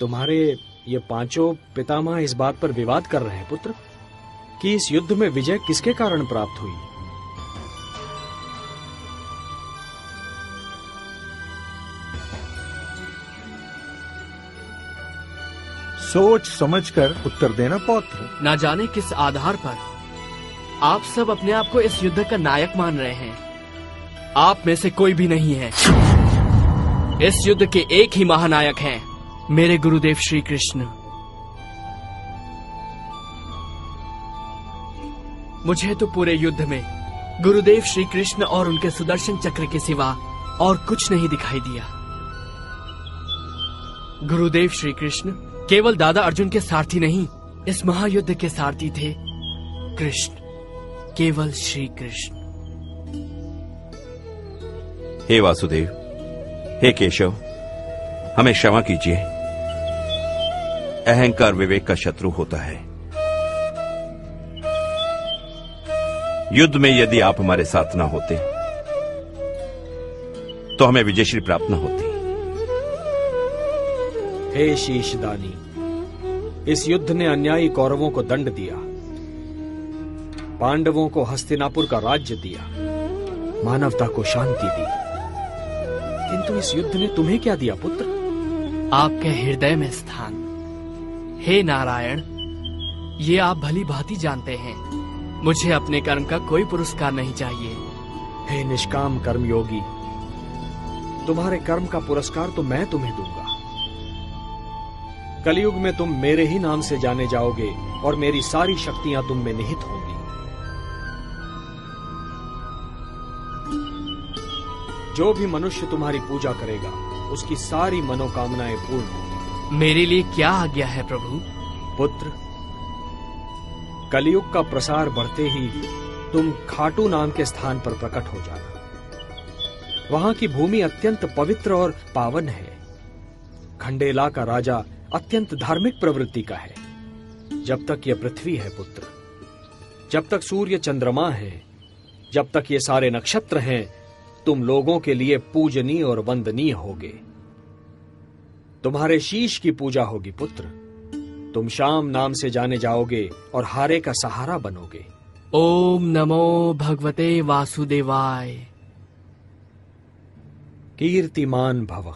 तुम्हारे ये पांचों पितामह इस बात पर विवाद कर रहे हैं पुत्र कि इस युद्ध में विजय किसके कारण प्राप्त हुई। सोच समझकर उत्तर देना पौत्र। ना जाने किस आधार पर आप सब अपने आप को इस युद्ध का नायक मान रहे हैं। आप में से कोई भी नहीं है। इस युद्ध के एक ही महानायक हैं, मेरे गुरुदेव श्री कृष्ण। मुझे तो पूरे युद्ध में गुरुदेव श्री कृष्ण और उनके सुदर्शन चक्र के सिवा और कुछ नहीं दिखाई दिया। गुरुदेव श्री कृष्ण केवल दादा अर्जुन के सारथी नहीं, इस महायुद्ध के सारथी थे कृष्ण, केवल श्री कृष्ण। हे वासुदेव, हे केशव, हमें क्षमा कीजिए। अहंकार विवेक का शत्रु होता है। युद्ध में यदि आप हमारे साथ ना होते तो हमें विजयश्री प्राप्त न होती। हे शीशदानी, इस युद्ध ने अन्यायी कौरवों को दंड दिया, पांडवों को हस्तिनापुर का राज्य दिया, मानवता को शांति दी, किंतु इस युद्ध ने तुम्हें क्या दिया पुत्र? आपके हृदय में स्थान। हे नारायण, ये आप भली भांति जानते हैं, मुझे अपने कर्म का कोई पुरस्कार नहीं चाहिए। हे निष्काम कर्मयोगी, तुम्हारे कर्म का पुरस्कार तो मैं तुम्हें दूंगा। कलयुग में तुम मेरे ही नाम से जाने जाओगे और मेरी सारी शक्तियां तुम में निहित होंगी। जो भी मनुष्य तुम्हारी पूजा करेगा उसकी सारी मनोकामनाएं पूर्ण होंगी। मेरे लिए क्या आज्ञा है प्रभु? पुत्र, कलयुग का प्रसार बढ़ते ही तुम खाटू नाम के स्थान पर प्रकट हो जाना। वहां की भूमि अत्यंत पवित्र और पावन है। खंडेला का राजा अत्यंत धार्मिक प्रवृत्ति का है। जब तक यह पृथ्वी है पुत्र, जब तक सूर्य चंद्रमा है, जब तक ये सारे नक्षत्र हैं, तुम लोगों के लिए पूजनीय और वंदनीय होगे। तुम्हारे शीश की पूजा होगी पुत्र। तुम शाम नाम से जाने जाओगे और हारे का सहारा बनोगे। ओम नमो भगवते वासुदेवाय। कीर्तिमान भव।